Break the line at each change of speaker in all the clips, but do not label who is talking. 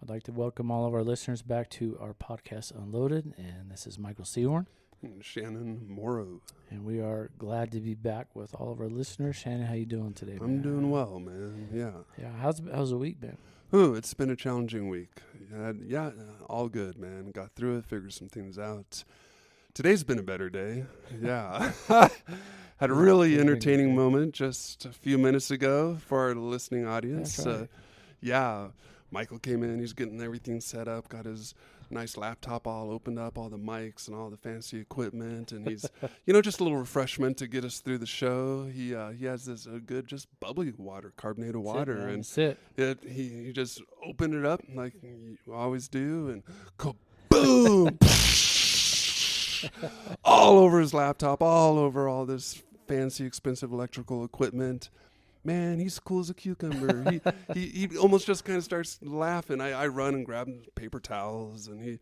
I'd like to welcome all of our listeners back to our podcast Unloaded, and this is Michael Seahorn.
And Shannon Morrow.
And we are glad to be back with all of our listeners. Shannon, how you doing today, man?
I'm doing well, man. Yeah.
Yeah, how's the week been?
Ooh, it's been a challenging week. All good, man. Got through it, figured some things out. Today's been a better day. Yeah. Had a really entertaining moment just a few minutes ago for our listening audience.
That's right.
Michael came in. He's getting everything set up, got his nice laptop all opened up, all the mics and all the fancy equipment. And he's, just a little refreshment to get us through the show. He has this good, just bubbly water, carbonated water.
That's it.
He just opened it up like you always do, and kaboom! All over his laptop, all over all this fancy, expensive electrical equipment. Man, he's cool as a cucumber. he almost just kind of starts laughing. I run and grab paper towels, and he,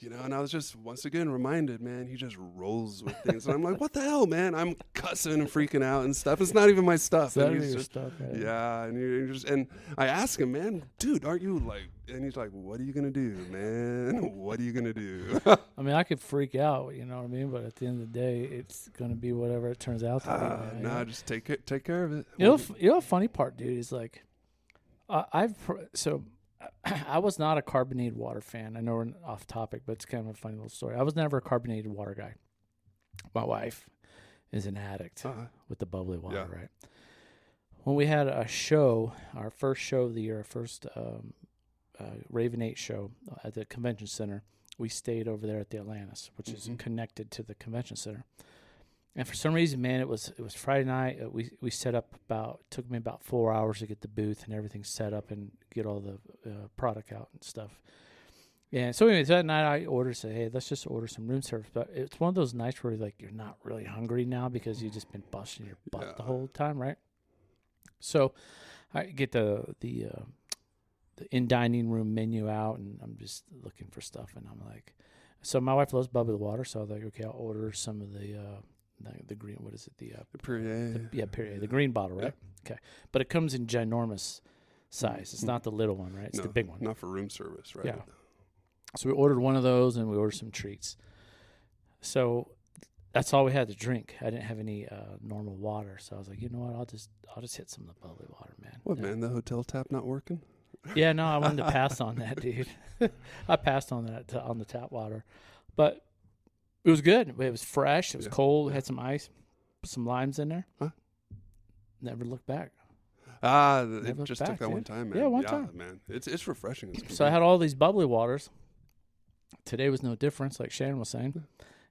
and I was just once again reminded, man, he just rolls with things. And I'm like, what the hell, man? I'm cussing and freaking out and stuff. It's not even my stuff.
It's not even your stuff, right?
Yeah, and I ask him, man, dude, aren't you like? And he's like, what are you gonna do, man? What are you gonna do?
I mean, I could freak out, you know what I mean? But at the end of the day, it's gonna be whatever it turns out to be.
Just take care of it.
The funny part, dude, is like, I was not a carbonated water fan. I know we're off topic, but it's kind of a funny little story. I was never a carbonated water guy. My wife is an addict with the bubbly water, right? When we had a show, our first show of the year, our first Raven 8 show at the convention center, we stayed over there at the Atlantis, which is connected to the convention center. And for some reason, man, it was Friday night. We set up took me about 4 hours to get the booth and everything set up and get all the product out and stuff. And so anyways, that night I said, hey, let's just order some room service. But it's one of those nights where like you're not really hungry now because you've just been busting your butt the whole time, right? So I get the in-dining room menu out, and I'm just looking for stuff. And I'm like, so my wife loves bubbly water, so I was like, okay, I'll order some of the green, what is it? The
Perrier.
Perrier, the green bottle, right?
Yeah.
Okay. But it comes in ginormous size. It's not the little one, right? It's the big one.
Not for room service, right?
Yeah. So we ordered one of those, and we ordered some treats. So that's all we had to drink. I didn't have any normal water, so I was like, you know what? I'll just hit some of the bubbly water, man.
What, man? The hotel tap not working?
Yeah, no, I wanted to pass on that, dude. I passed on that on the tap water, but it was good. It was fresh. It was cold. It had some ice, put some limes in there.
Huh?
Never looked back.
It just took that one time, man.
Yeah, one time,
man. It's refreshing.
So I had all these bubbly waters. Today was no difference, like Shannon was saying,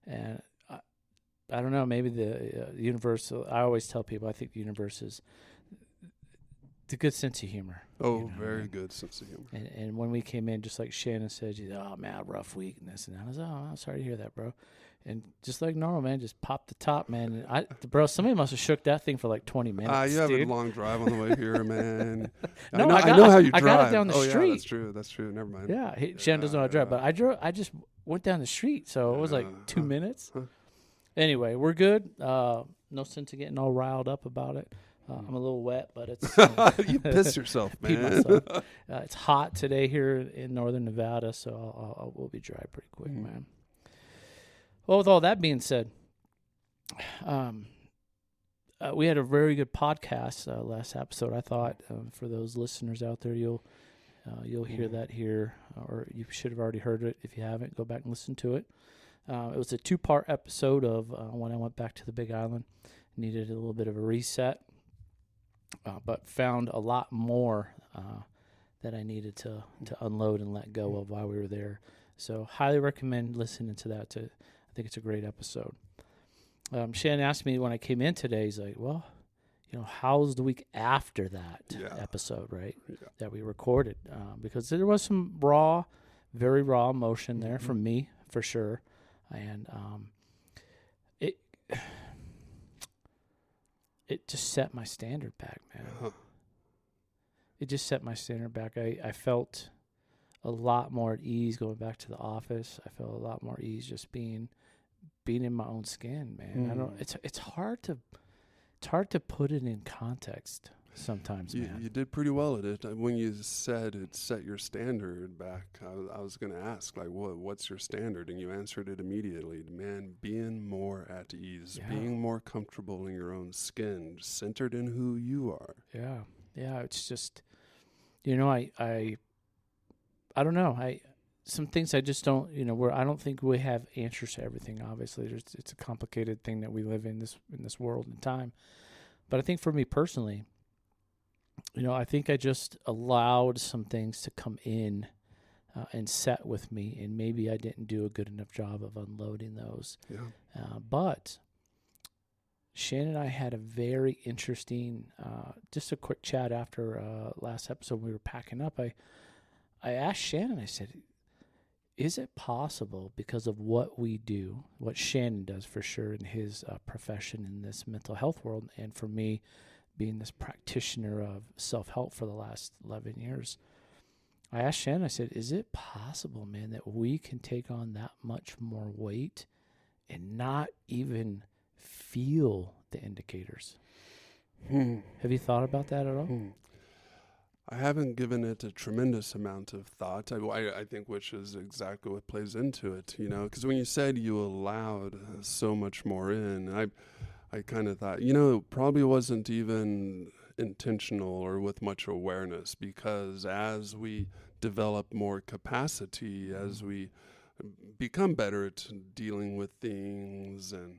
and I don't know. Maybe the universe. I always tell people I think the universe is a good sense of humor.
Oh, very good sense of humor.
And when we came in, just like Shannon said, she said, oh, man, rough week and this and that. I was like, oh, I'm sorry to hear that, bro. And just like normal, man, just popped the top, man. And bro, somebody must have shook that thing for like 20 minutes,
you have
dude.
a long drive on the way here, man.
No,
I know how you drive.
I got it down the street.
Yeah, that's true. Never mind.
Yeah, Shannon doesn't know how to drive, but I just went down the street, so it was like 2 minutes. Anyway, we're good. No sense of getting all riled up about it. I'm a little wet, but it's...
You piss yourself, man.
Pee myself. It's hot today here in northern Nevada, so we'll be dry pretty quick, man. Well, with all that being said, we had a very good podcast last episode. I thought for those listeners out there, you'll hear that here, or you should have already heard it. If you haven't, go back and listen to it. It was a 2-part episode of when I went back to the Big Island. Needed a little bit of a reset. But found a lot more that I needed to unload and let go of while we were there. So highly recommend listening to that. I think it's a great episode. Shannon asked me when I came in today, he's like, well, how's the week after that episode, right, that we recorded? Because there was some very raw emotion there from me, for sure. And it just set my standard back, man. It just set my standard back. I felt a lot more at ease going back to the office. I felt a lot more at ease just being in my own skin, man. I don't. It's hard to put it in context. sometimes,
You
man.
did pretty well at it. When you said it set your standard back, I was going to ask, like, what's your standard? And you answered it immediately. Man, being more at ease,
Yeah.
being more comfortable in your own skin, centered in who you are.
Yeah. Yeah. It's just, you know, I don't know. Some things I just don't, you know, where I don't think we have answers to everything. Obviously, it's a complicated thing that we live in this world and time. But I think for me personally, you know, I think I just allowed some things to come in and set with me, and maybe I didn't do a good enough job of unloading those.
Yeah.
But Shannon and I had a very interesting, just a quick chat after last episode. When we were packing up. I asked Shannon, I said, is it possible, because of what we do, what Shannon does for sure in his profession in this mental health world, and for me being this practitioner of self-help for the last 11 years, I asked Shannon, I said, is it possible, man, that we can take on that much more weight and not even feel the indicators? Have you thought about that at all?
I haven't given it a tremendous amount of thought. I think which is exactly what plays into it, you know, because when you said you allowed so much more in, I kind of thought, you know, it probably wasn't even intentional or with much awareness, because as we develop more capacity, as we become better at dealing with things, and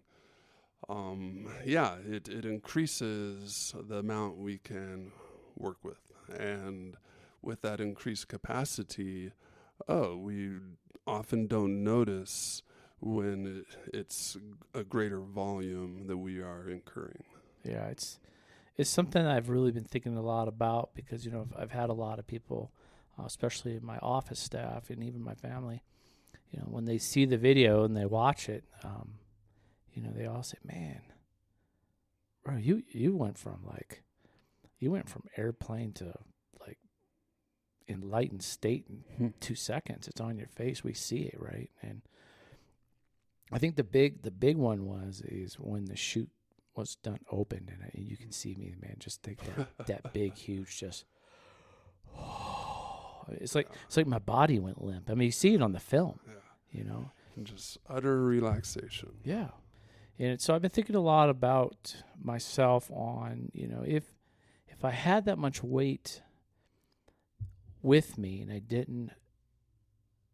it increases the amount we can work with. And with that increased capacity, we often don't notice when it's a greater volume that we are incurring.
Yeah, it's something I've really been thinking a lot about, because, you know, I've had a lot of people, especially my office staff and even my family, you know, when they see the video and they watch it, you know, they all say, man, bro, you went from airplane to like enlightened state in 2 seconds. It's on your face. We see it, right? And I think the big one is when the chute was done, opened, and you can see me, man, just take that big, huge, just. It's like my body went limp. I mean, you see it on the film, you know.
And just utter relaxation.
Yeah. And so I've been thinking a lot about myself on, you know, if I had that much weight with me and I didn't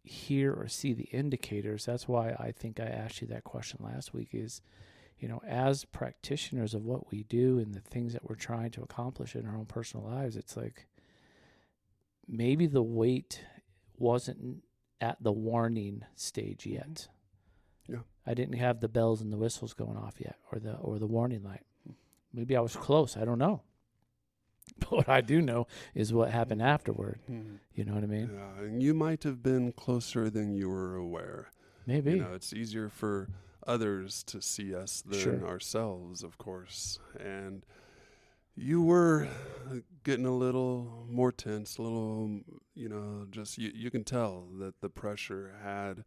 hear or see the indicators, that's why I think I asked you that question last week is, you know, as practitioners of what we do and the things that we're trying to accomplish in our own personal lives, it's like maybe the weight wasn't at the warning stage yet.
Yeah.
I didn't have the bells and the whistles going off yet, or the warning light. Maybe I was close. I don't know. But what I do know is what happened afterward. You know what I mean?
Yeah, and you might have been closer than you were aware.
Maybe.
You know, it's easier for others to see us than ourselves, of course. And you were getting a little more tense, a little, you know, just you can tell that the pressure had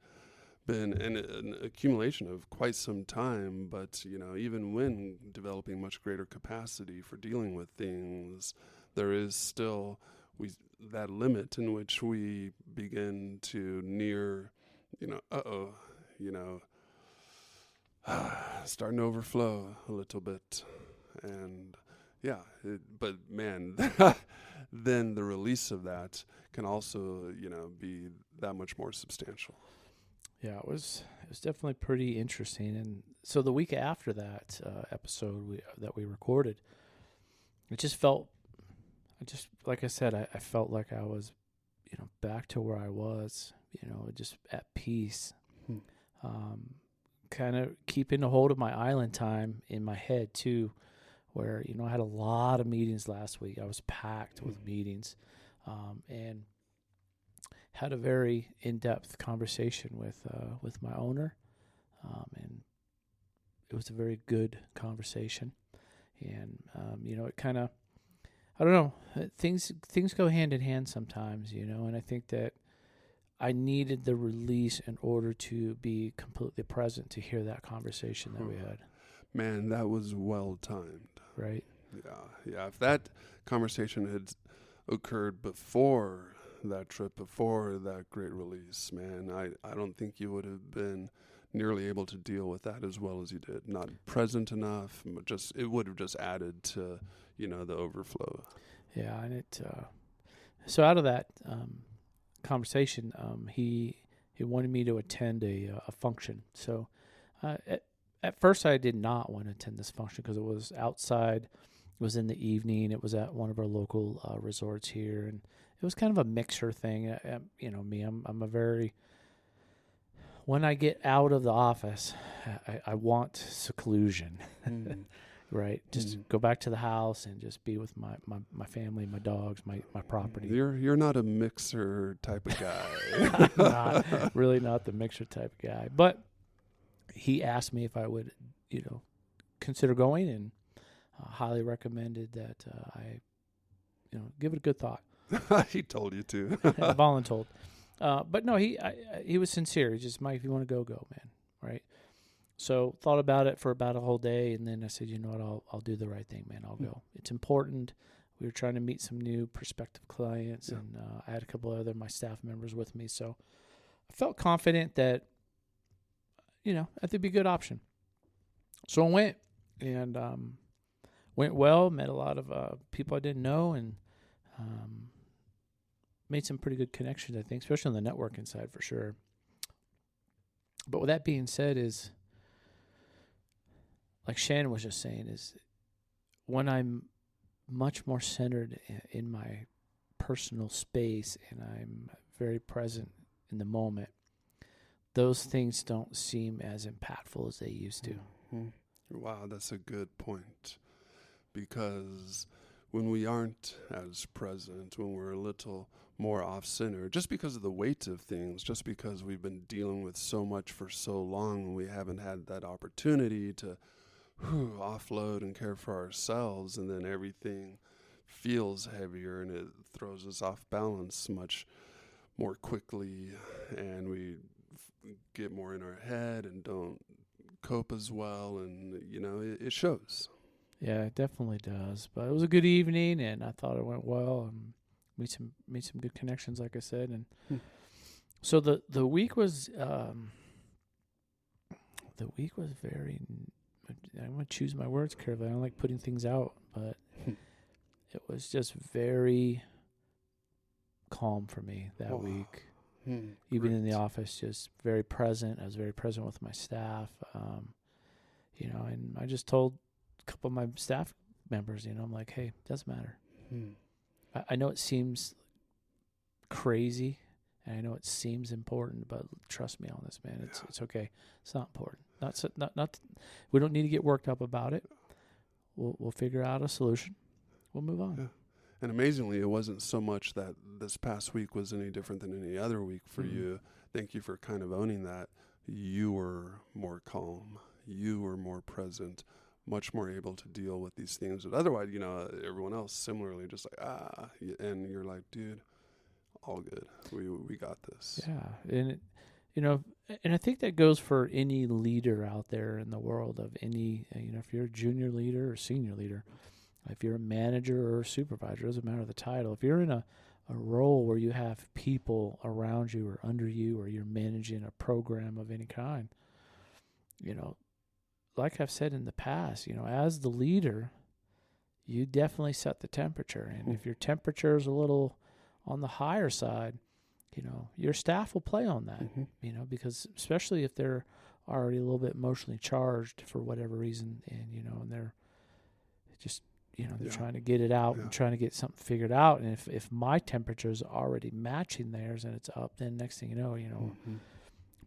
been an accumulation of quite some time. But, you know, even when developing much greater capacity for dealing with things, there is still that limit in which we begin to near, you know, starting to overflow a little bit. And yeah, but man, then the release of that can also, you know, be that much more substantial.
Yeah, it was definitely pretty interesting. And so the week after that episode that we recorded, it just felt, like I said, I felt like I was, you know, back to where I was, you know, just at peace, kind of keeping a hold of my island time in my head too, where, you know, I had a lot of meetings last week. I was packed with meetings, and had a very in-depth conversation with my owner, and it was a very good conversation. And you know, it kind of, I don't know, things go hand in hand sometimes, you know. And I think that I needed the release in order to be completely present to hear that conversation that we had.
Man, that was well timed.
Right.
Yeah. If that conversation had occurred before that trip, before that great release, man, I don't think you would have been nearly able to deal with that as well as you did. Not present enough, but just it would have just added to, the overflow.
Yeah, and so out of that conversation, he wanted me to attend a function. So at first I did not want to attend this function because it was outside. It was in the evening. It was at one of our local resorts here, and it was kind of a mixer thing. Me, I'm a very, when I get out of the office, I want seclusion, right? Just go back to the house and just be with my family, my dogs, my property.
You're not a mixer type of guy.
Really not the mixer type of guy. But he asked me if I would, consider going, and highly recommended that I, give it a good thought.
He told you to.
Voluntold. But no, he was sincere. He's just, Mike, if you want to go, man. Right. So thought about it for about a whole day, and then I said, you know what, I'll do the right thing, man. I'll go. It's important. We were trying to meet some new prospective clients, and I had a couple of my staff members with me, so I felt confident that, I think it'd be a good option. So I went, and went well. Met a lot of people I didn't know, and made some pretty good connections, I think, especially on the networking side for sure. But with that being said, is like Shannon was just saying, is when I'm much more centered in my personal space and I'm very present in the moment, those things don't seem as impactful as they used to.
Mm-hmm. Wow, that's a good point. Because when we aren't as present, when we're a little more off-center, just because of the weight of things, just because we've been dealing with so much for so long, we haven't had that opportunity to offload and care for ourselves, and then everything feels heavier and it throws us off balance much more quickly, and we get more in our head and don't cope as well, and it shows.
Yeah, it definitely does. But it was a good evening, and I thought it went well, and made some good connections, like I said. And so the week was very. I'm gonna choose my words carefully. I don't like putting things out, but it was just very calm for me that week. Even in the office, just very present. I was very present with my staff, and I just told a couple of my staff members, I'm like, hey, it doesn't matter. I know it seems crazy, and I know it seems important, but trust me on this, man. It's okay. It's not important. Not. We don't need to get worked up about it. We'll figure out a solution. We'll move on.
Yeah. And amazingly, it wasn't so much that this past week was any different than any other week for you. Thank you for kind of owning that. You were more calm. You were more present, much more able to deal with these things. But otherwise, everyone else similarly just like, and you're like, dude, all good. We got this.
Yeah. And and I think that goes for any leader out there in the world of any, if you're a junior leader or senior leader, if you're a manager or a supervisor, it doesn't matter the title. If you're in a role where you have people around you or under you, or you're managing a program of any kind, like I've said in the past, as the leader, you definitely set the temperature. And if your temperature is a little on the higher side, your staff will play on that, because especially if they're already a little bit emotionally charged for whatever reason, and they're just, they're trying to get it out and trying to get something figured out. And if my temperature is already matching theirs and it's up, then next thing you know,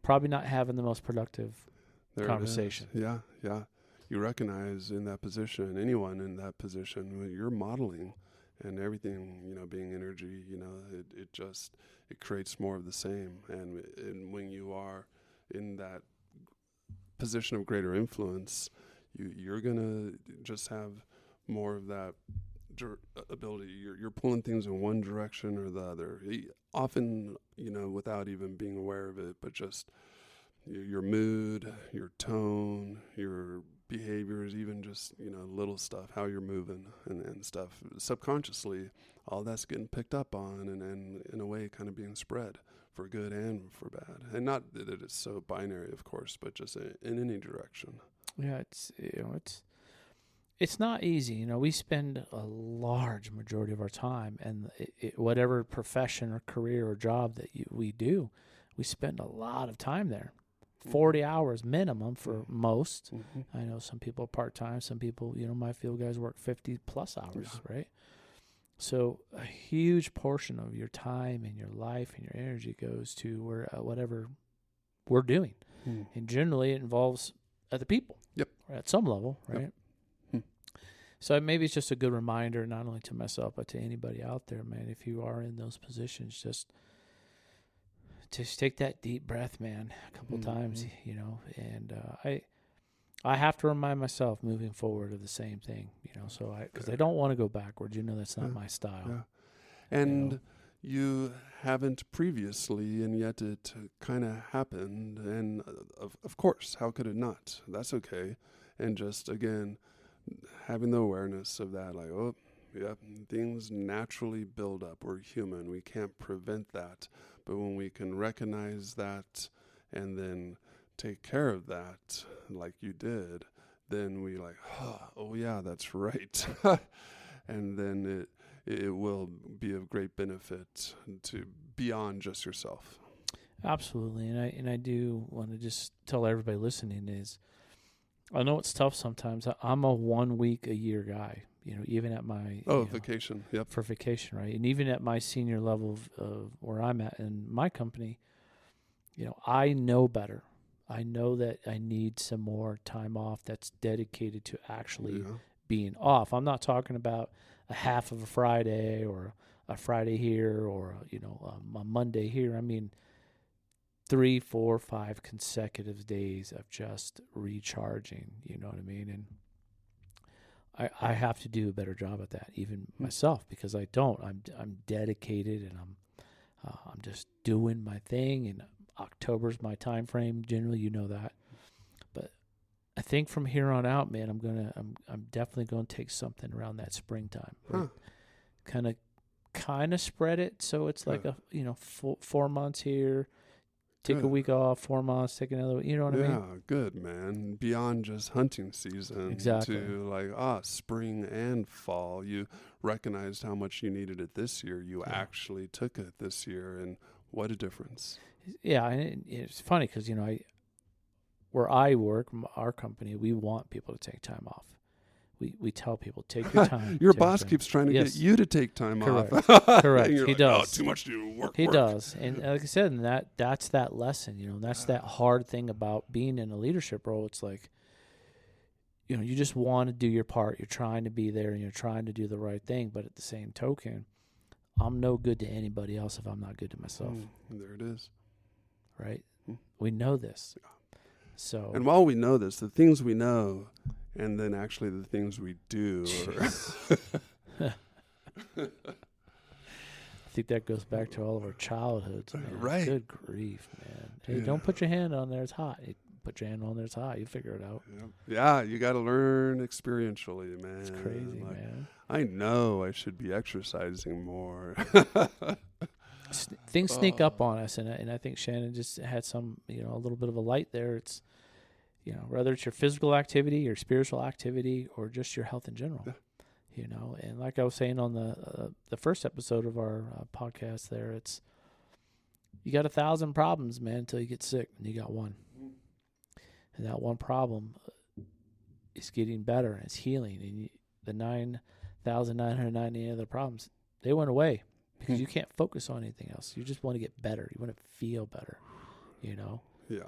probably not having the most productive conversation.
Yeah. You recognize in that position, anyone in that position, you're modeling, and everything, being energy, it creates more of the same. And when you are in that position of greater influence, you're gonna just have more of that ability. You're pulling things in one direction or the other, often, without even being aware of it, but just your mood, your tone, your behaviors, even just, little stuff, how you're moving and stuff. Subconsciously, all that's getting picked up on and in a way kind of being spread for good and for bad. And not that it's so binary, of course, but just in any direction.
Yeah, it's not easy. We spend a large majority of our time, and whatever profession or career or job that we do, we spend a lot of time there. 40 hours minimum for most. I know some people part-time, some people, my field guys work 50 plus hours, right? So a huge portion of your time and your life and your energy goes to whatever we're doing. And generally it involves other people.
Yep.
At some level, right?
Yep.
So maybe it's just a good reminder, not only to myself, but to anybody out there, man, if you are in those positions, just take that deep breath, man, a couple times, and I have to remind myself moving forward of the same thing, so because I don't want to go backwards. That's not my style.
Yeah. And you haven't previously, and yet it kind of happened. And of course, how could it not? That's okay. And just, again, having the awareness of that, like, oh, yeah, things naturally build up. We're human. We can't prevent that. But when we can recognize that and then take care of that like you did, then we like, oh yeah, that's right. And then it will be of great benefit to beyond just yourself.
Absolutely. And I do want to just tell everybody listening is, I know it's tough sometimes. I'm a 1 week a year guy, even at my
vacation. Yep.
For vacation, right? And even at my senior level of where I'm at in my company, I know better. I know that I need some more time off that's dedicated to actually being off. I'm not talking about a half of a Friday or a Friday here or a Monday here. I mean 3, 4, 5 consecutive days of just recharging, you know what I mean? And I have to do a better job at that, even myself, because I don't. I'm dedicated, and I'm just doing my thing. And October's my time frame. Generally, that. But I think from here on out, man, I'm definitely gonna take something around that springtime. Right? Kind of spread it so it's like a 4 months here. Take a week off, 4 months, take another, you know what I mean?
Yeah, good, man. Beyond just hunting season.
Exactly.
To spring and fall. You recognized how much you needed it this year. You actually took it this year, and what a difference.
Yeah, and it's funny because, where I work, our company, we want people to take time off. We tell people, take your time.
Your boss keeps trying to get you to take time off.
Correct.
He
does.
Oh, too much to work.
He does. And like I said, that's that lesson, that's that hard thing about being in a leadership role. It's like, you just want to do your part. You're trying to be there and you're trying to do the right thing. But at the same token, I'm no good to anybody else if I'm not good to myself.
There it is.
Right? We know this. So.
And while we know this, the things we know, and then actually the things we do.
I think that goes back to all of our childhoods, man.
Right.
Good grief, man. Hey, don't put your hand on there. It's hot. Hey, put your hand on there. It's hot. You figure it out.
Yeah, you got to learn experientially, man.
It's crazy, man.
I know I should be exercising more.
Things sneak up on us, and I think Shannon just had some, a little bit of a light there. It's, whether it's your physical activity, your spiritual activity, or just your health in general, And like I was saying on the first episode of our podcast there, it's, you got 1,000 problems, man, until you get sick, and you got one. And that one problem is getting better, and it's healing. And the 9,990 other problems, they went away. Because you can't focus on anything else. You just want to get better. You want to feel better,
Yeah.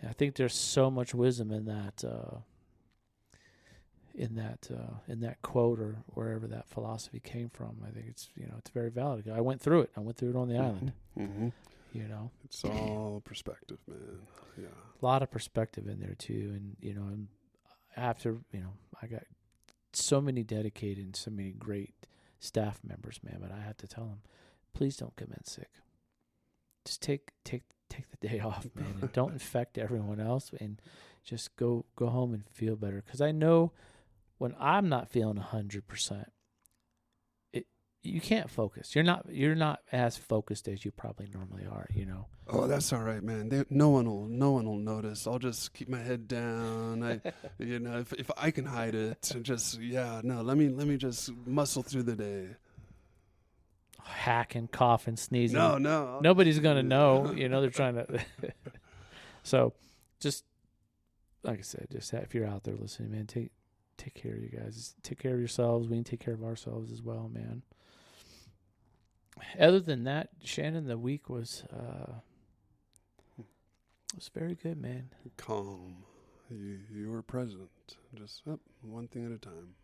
And I think there's so much wisdom in that, in that quote or wherever that philosophy came from. I think it's it's very valid. I went through it. I went through it on the island.
It's all perspective, man. Yeah.
A lot of perspective in there too, and and after I got so many dedicated and so many great staff members, man, but I had to tell them, please don't come in sick. Just take take the day off, man, and don't infect everyone else, and just go home and feel better. Because I know when I'm not feeling 100%, you can't focus. You're not as focused as you probably normally are.
Oh, that's all right, man. No one will notice. I'll just keep my head down. If I can hide it, let me just muscle through the day.
Hacking, coughing, sneezing.
No.
Nobody's gonna know. They're trying to. So, just like I said, just if you're out there listening, man, take care of you guys. Take care of yourselves. We need to take care of ourselves as well, man. Other than that, Shannon, the week was very good, man.
Calm. You were present. Just one thing at a time.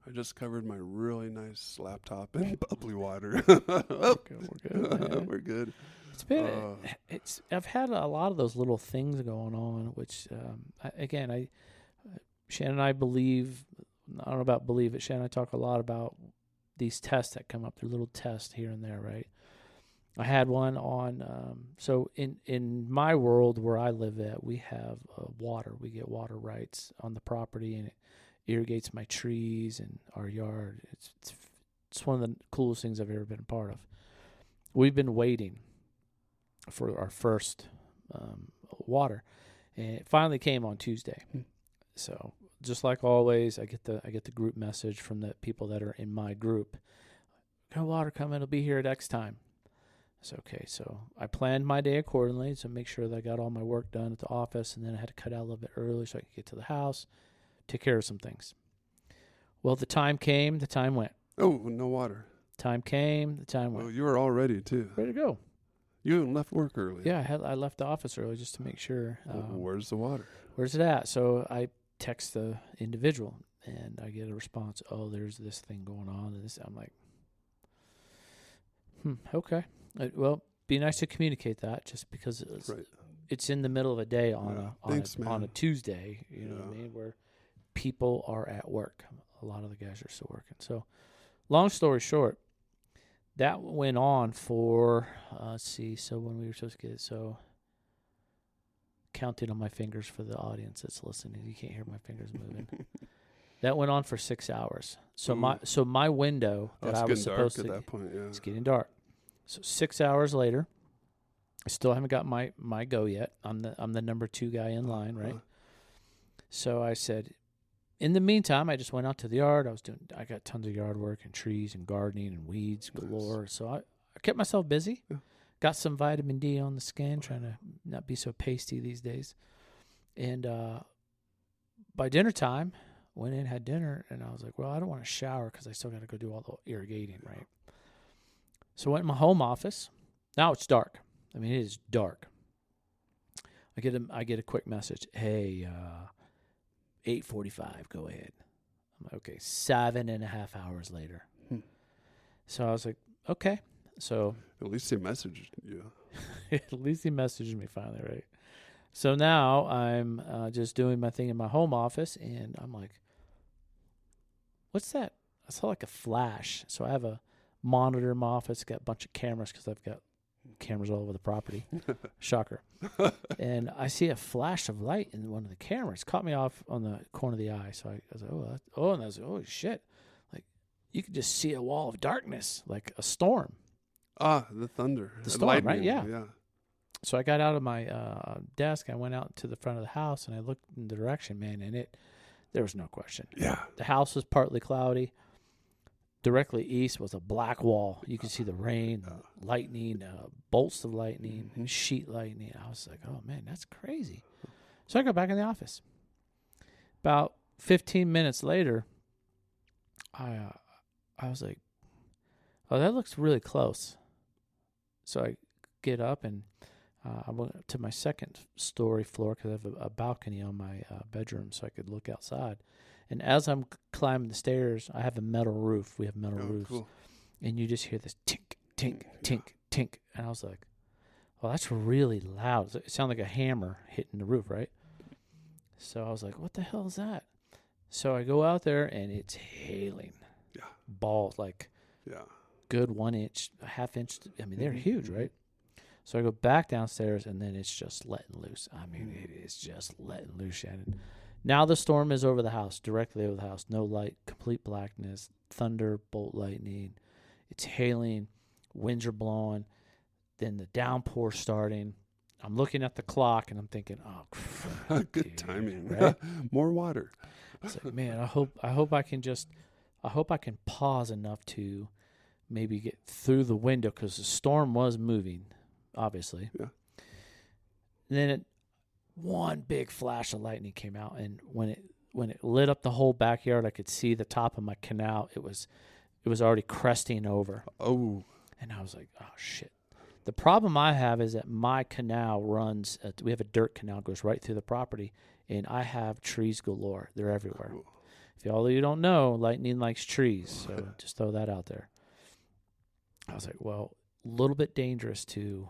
I just covered my really nice laptop in bubbly water.
We're good, man.
We're good.
It's been. I've had a lot of those little things going on, which Shannon and I believe. I don't know about believe it. Shannon and I talk a lot about these tests that come up. They're little tests here and there, right? I had one on. So in my world where I live at, we have water. We get water rights on the property, and it irrigates my trees and our yard. It's one of the coolest things I've ever been a part of. We've been waiting for our first water, and it finally came on Tuesday. So just like always, I get the group message from the people that are in my group. Got water coming. It'll be here at X time. It's okay. So I planned my day accordingly to make sure that I got all my work done at the office, and then I had to cut out a little bit early so I could get to the house, take care of some things. Well, the time came. The time went.
Oh, no water.
Time came. The time went.
Oh, you were all ready too.
Ready to go.
You left work early.
Yeah, I left the office early just to make sure.
Where's the water?
Where's it at? So I text the individual, and I get a response. Oh, there's this thing going on. And I'm like, okay. Well, be nice to communicate that, just because it's in the middle of a day on a Tuesday. You know what I mean? Where people are at work. A lot of the guys are still working. So, long story short, that went on for let's see. So when we were supposed to get counting on my fingers for the audience that's listening, you can't hear my fingers moving. That went on for 6 hours. So my window that I was supposed to. It's getting dark at that point. Yeah, it's getting dark. So 6 hours later, I still haven't got my go yet. I'm the number 2 guy in line, right? So I said, in the meantime, I just went out to the yard. I got tons of yard work and trees and gardening and weeds galore. So I kept myself busy. Yeah. Got some vitamin D on the skin, trying to not be so pasty these days. And by dinner time, went in, had dinner, and I was like, well, I don't want to shower because I still got to go do all the irrigating, right? So I went in my home office. Now it's dark. I mean, it is dark. I get a quick message. Hey, 8:45, go ahead. I'm like, okay, 7.5 hours later. So I was like, okay. So
at least he messaged you.
At least he messaged me finally, right? So now I'm just doing my thing in my home office, and I'm like, what's that? I saw like a flash. So I have a monitor in my office, got a bunch of cameras because I've got cameras all over the property. Shocker. And I see a flash of light in one of the cameras. Caught me off on the corner of the eye. So I was like, and I was like, oh, shit. Like, you could just see a wall of darkness, like a storm.
Ah, the thunder.
The storm, lightning, right? Yeah. So I got out of my desk. I went out to the front of the house, and I looked in the direction, man, and there was no question.
Yeah.
The house was partly cloudy. Directly east was a black wall. You could see the rain, lightning, bolts of lightning, sheet lightning. I was like, oh, man, that's crazy. So I got back in the office. About 15 minutes later, I was like, oh, that looks really close. So I get up, and I went up to my second story floor because I have a balcony on my bedroom so I could look outside. And as I'm climbing the stairs, I have a metal roof. We have metal roofs. Cool. And you just hear this tink, tink, tink, tink. And I was like, well, that's really loud. It sounded like a hammer hitting the roof, right? So I was like, what the hell is that? So I go out there, and it's hailing. Yeah. Balls, like good 1 inch, a half inch. I mean, they're huge, right? So I go back downstairs, and then it's just letting loose. I mean, it is just letting loose, Shannon. Now the storm is over the house, directly over the house. No light, complete blackness, thunder, bolt lightning. It's hailing, winds are blowing, then the downpour starting. I'm looking at the clock, and I'm thinking, oh, crap,
Good
dude,
timing.
right?
More water.
It's like, man, I hope I can pause enough to maybe get through the window, because the storm was moving, obviously.
Yeah.
And then one big flash of lightning came out, and when it lit up the whole backyard, I could see the top of my canal. It was already cresting over.
Oh.
And I was like, oh shit. The problem I have is that my canal runs. We have a dirt canal, goes right through the property, and I have trees galore. They're everywhere.
Cool.
If all of you don't know, lightning likes trees, so just throw that out there. I was like, well, a little bit dangerous to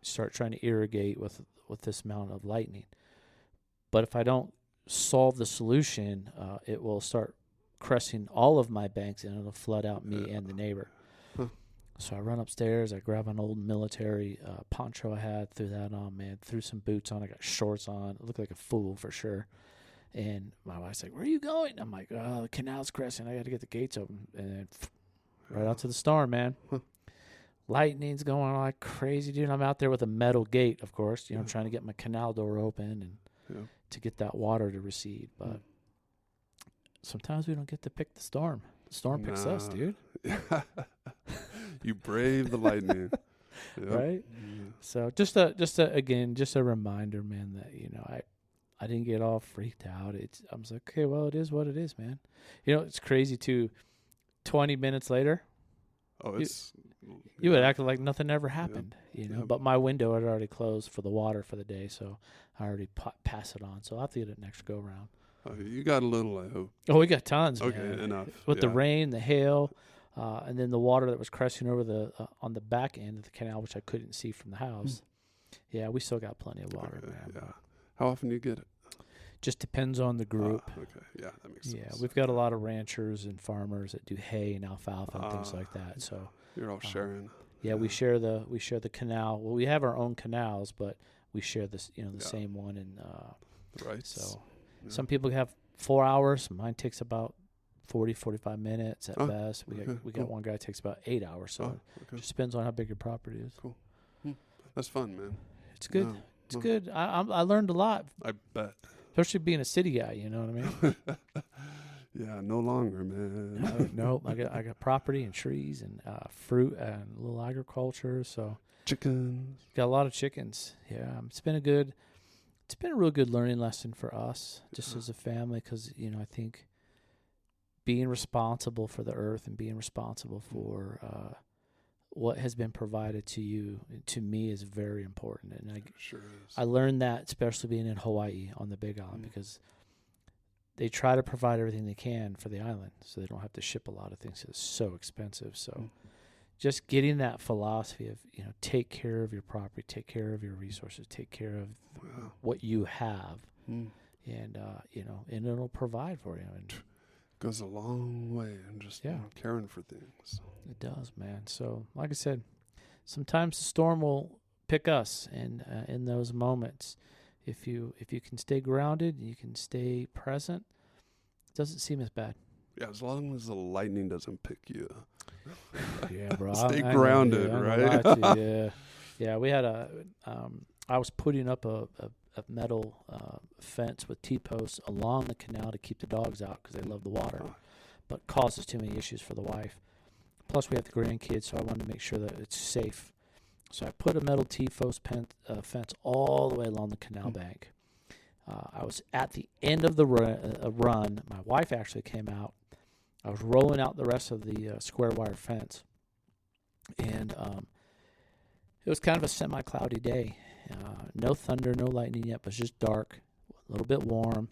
start trying to irrigate with this amount of lightning. But if I don't solve the solution, it will start cresting all of my banks, and it'll flood out me and the neighbor.
Huh.
So I run upstairs, I grab an old military poncho I had, threw that on, man, threw some boots on, I got shorts on, looked like a fool for sure. And my wife's like, where are you going? I'm like, oh, the canal's cresting, I got to get the gates open. And then right out to the storm, man.
Huh.
Lightning's going on like crazy, dude. I'm out there with a metal gate, of course, trying to get my canal door open and to get that water to recede. But sometimes we don't get to pick the storm. The storm picks us, dude.
You brave the lightning. Yep.
Right?
Yeah.
So just a reminder, man, that, I didn't get all freaked out. I was like, okay, well, it is what it is, man. It's crazy too. 20 minutes later,
Oh,
you would act like nothing ever happened,
Yep.
But my window had already closed for the water for the day, so I already pass it on. So I'll have to get it next go round.
Oh, you got a little, I hope.
Oh, we got tons,
Okay,
man.
enough.
With the rain, the hail, and then the water that was cresting over on the back end of the canal, which I couldn't see from the house. Yeah, we still got plenty of water,
Okay,
man.
yeah. How often do you get it?
Just depends on the group.
Okay, yeah, that makes sense.
Yeah, we've got a lot of ranchers and farmers that do hay and alfalfa and things like that. So
You're all sharing.
yeah, we share the canal. Well, we have our own canals, but we share this, the same one. And
Right.
so some people have 4 hours. Mine takes about 40, 45 minutes at best. We got
cool.
one guy that takes about 8 hours. So it just depends on how big your property is.
Cool. That's fun, man.
It's good.
Yeah.
It's good. I learned a lot,
I bet.
especially being a city guy. You know what I mean?
Yeah, no longer, man.
No, I got property and trees and fruit and a little agriculture. So
Chickens.
got a lot of chickens. Yeah, it's been a real good learning lesson for us, just as a family, because I think being responsible for the earth and being responsible for what has been provided to me is very important. And
Sure is.
I learned that, especially being in Hawaii on the Big Island, because they try to provide everything they can for the island, so they don't have to ship a lot of things. It's so expensive. So just getting that philosophy of, take care of your property, take care of your resources, take care of what you have, and and it'll provide for you. And
goes a long way in just caring for things.
it does, man. So like I said, sometimes the storm will pick us, and in those moments, if you can stay grounded, you can stay present, it doesn't seem as bad.
Yeah, as long as the lightning doesn't pick you.
Yeah, bro.
Stay grounded, right?
Yeah. We had I was putting up a metal fence with T-posts along the canal to keep the dogs out because they love the water, but causes too many issues for the wife. Plus, we have the grandkids, so I wanted to make sure that it's safe. So I put a metal T-post fence all the way along the canal bank. I was at the end of the run. My wife actually came out. I was rolling out the rest of the square wire fence, and it was kind of a semi-cloudy day. No thunder, no lightning yet, but just dark, a little bit warm.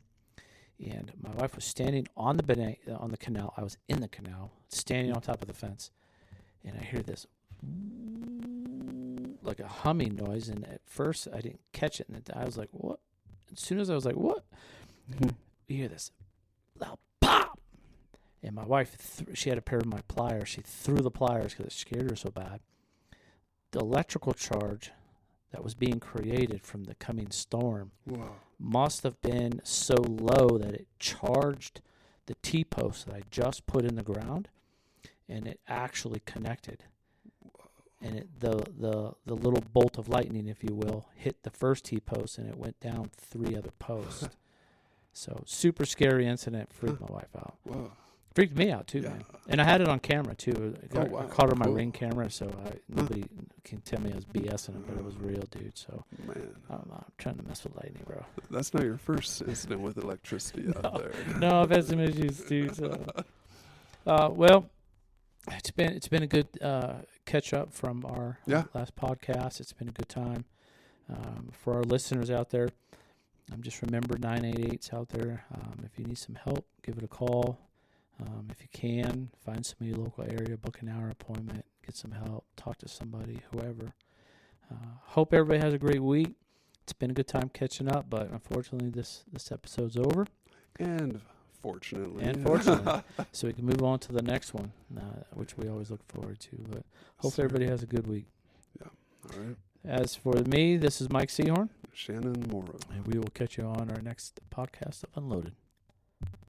And my wife was standing on the canal. I was in the canal, standing on top of the fence, and I hear this like a humming noise. And at first, I didn't catch it, and I was like, "What?" As soon as I was like, "What?" You hear this loud pop. And my wife, she had a pair of my pliers. She threw the pliers because it scared her so bad. the electrical charge that was being created from the coming storm
Wow.
must have been so low that it charged the T-post that I just put in the ground, and it actually connected. And the little bolt of lightning, if you will, hit the first T-post, and it went down 3 other posts. So super scary incident. Freaked my wife out.
Wow.
Freaked me out too, man. And I had it on camera too. I
wow.
caught it on my
Cool.
Ring camera, so nobody can tell me I was BSing it, but it was real, dude. So
Man,
I'm trying to mess with lightning, bro.
that's not your first incident with electricity out there.
No, I've had some issues too. So, well, it's been a good catch up from our last podcast. It's been a good time for our listeners out there. Just remember 988's out there. If you need some help, give it a call. If you can, find somebody in your local area, book an hour appointment, get some help, talk to somebody, whoever. Hope everybody has a great week. It's been a good time catching up, but unfortunately this episode's over.
And fortunately.
So we can move on to the next one, which we always look forward to. But hope everybody has a good week.
Yeah. All right.
As for me, this is Mike Seahorn.
Shannon Morrow.
And we will catch you on our next podcast of Unloaded.